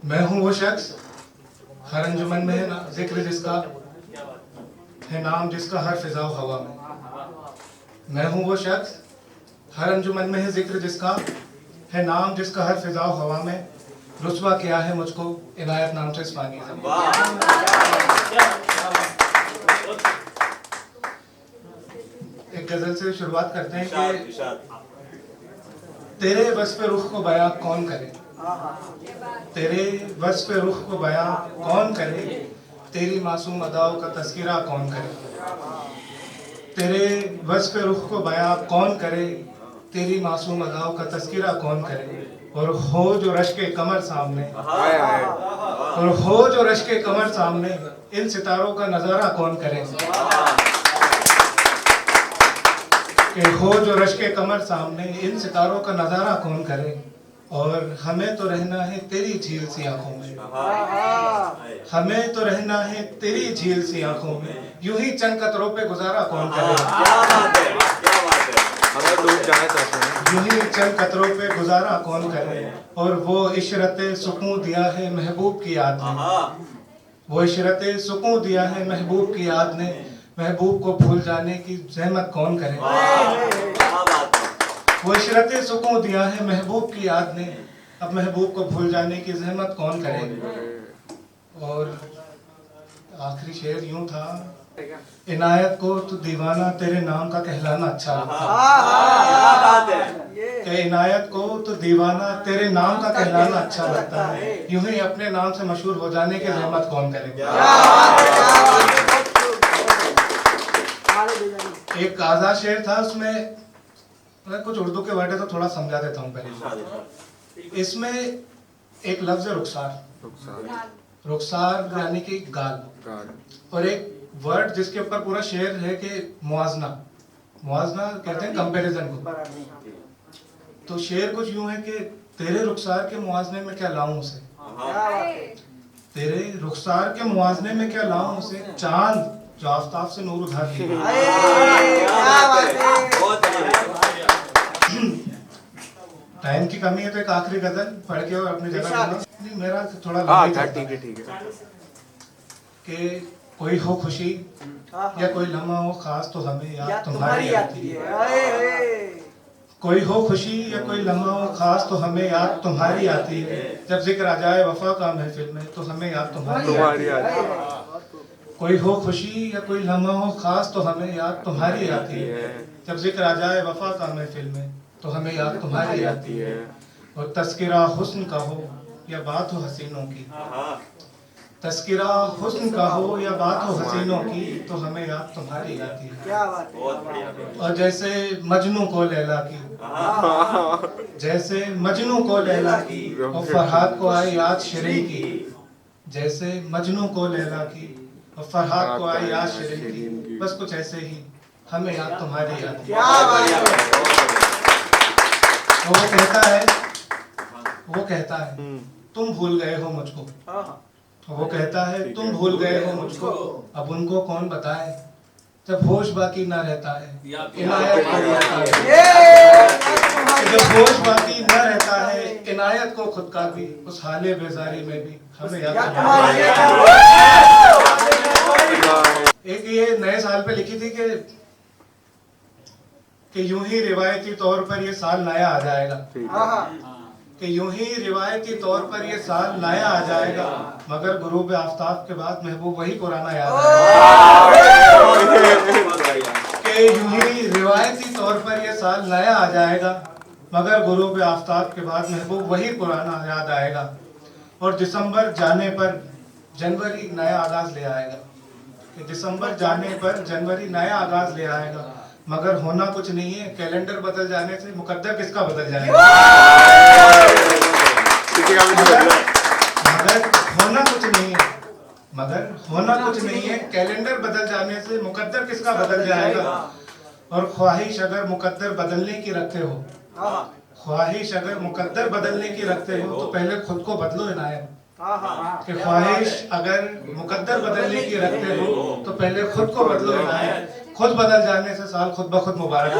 मैं हूँ वो शख्स हर अंजुमन में है ना जिक्र जिसका है नाम जिसका हर फिजा हवा में। मैं हूँ वो शख्स हर अंजुमन में है जिक्र जिसका है नाम जिसका हर फिजा हवा में। रुस्वा किया है मुझको इनायत नाम से इस पानी से। एक गजल से शुरुआत करते हैं कि तेरे वस्फ़ रुख को बयां कौन करे, तेरे वस्फ़ रुख को बयां कौन करे, तेरी मासूम अदाओं का तज़किरा कौन करे। तेरे वस्फ़ रुख को बयां कौन करे, तेरी मासूम अदाओं का तज़किरा कौन करे। और हो जो रश्के कमर सामने, और हो जो रश्के कमर सामने, इन सितारों का नज़ारा कौन करे। कि हो जो रश्के कमर सामने, इन सितारों का नज़ारा कौन करे। और हमें तो रहना है तेरी झील सी आंखों में, हमें तो रहना है तेरी झील सी आंखों में, यूं ही चंद कतरों पे गुजारा कौन करे। यूं ही चंद कतरों पे गुजारा कौन करे। और वो इशरते सुकून दिया है महबूब की याद ने, वो इशरते सुकून दिया है महबूब की याद ने, महबूब को भूल जाने की जहमत कौन करे। वो इशरते सुकून दिया है महबूब की याद ने, अब महबूब को भूल जाने की जहमत कौन करे। और आखिरी शेर यूं था, इनायत को तो दीवाना तेरे नाम का कहलाना अच्छा लगता है। इनायत को तो दीवाना तेरे नाम का कहलाना अच्छा लगता है, यूं ही अपने नाम से मशहूर हो जाने की जहमत कौन करे। एक आजाद शेर था, उसमें कुछ उर्दू के वर्ड है तो थोड़ा समझा देता हूँ पहले। इसमें एक लफ्ज है रुखसार, रुखसार यानी कि गाल, और एक वर्ड जिसके ऊपर पूरा शेर है कि मुआजना, मुआजना कहते हैं कंपैरिजन को। तो शेर कुछ यूं है कि तेरे रुखसार के मुआजने में क्या लाऊं उसे, तेरे रुखसार के मुआजने में क्या लाऊं उसे, चांद जो आफताब से नूर उधार टाइम की कमी है तो एक आखिरी गजल पढ़ के और अपनी जगह नहीं, मेरा थोड़ा ठीक है कि कोई हो खुशी या कोई लम्हा हो खास तो हमें याद तुम्हारी आती है। कोई हो खुशी या कोई लम्हा हो खास तो हमें याद तुम्हारी आती है, जब जिक्र आ जाए वफा का महफिल में तो हमें याद तुम्हारी आती है। कोई हो खुशी या कोई लम्हा हो खास तो हमें याद तुम्हारी आती है, जब जिक्र आ जाए वफा का महफिल में तो हमें याद तुम्हारी आती है। और तस्किरा हुस्न का हो या बात हो हसीनों की, तस्किरा हुस्न का हो या बात हो हसीनों की तो हमें याद तुम्हारी आती है। और जैसे मजनू को लैला की, जैसे मजनू को लैला की और फरहाद को आई याद शिरीन की, जैसे मजनू को लैला की और फरहाद को आई याद शिरीन की, बस कुछ ऐसे ही हमें याद तुम्हारी आती है। वो कहता है तुम भूल गए हो मुझको, वो कहता है तुम भूल गए हो मुझको, अब उनको कौन बताए, जब होश बाकी ना रहता है इनायत को जब होश बाकी ना रहता है इनायत को खुद का भी उस हाले बेजारी में भी हमें याद। एक ये नए साल पे लिखी थी कि यूं ही रिवायती तौर पर ये साल नया आ जाएगा, कि यूं ही रिवायती तौर पर ये साल नया आ जाएगा, मगर गुरूब आफ्ताब के बाद महबूब वही पुराना याद आएगा। कि यूं ही रिवायती तौर पर ये साल नया आ जाएगा, मगर गुरूब आफ्ताब के बाद महबूब वही पुराना याद आएगा। और दिसंबर जाने पर जनवरी नया आगाज ले आएगा, कि दिसंबर जाने पर जनवरी नया आगाज ले आएगा, मगर होना कुछ नहीं है कैलेंडर बदल जाने से मुकद्दर किसका बदल जाएगा। मगर होना कुछ नहीं है, मगर होना कुछ नहीं है कैलेंडर बदल जाने से मुकद्दर किसका बदल जाएगा। और ख्वाहिश अगर मुकद्दर बदलने की रखते हो, ख्वाहिश अगर मुकद्दर बदलने की रखते हो तो पहले खुद को बदलो इनायत। कि ख्वाहिश अगर मुकद्दर बदलने की रखते हो तो पहले खुद को बदलो इनायत, खुद बदल जाने से साल खुद ब खुद मुबारक।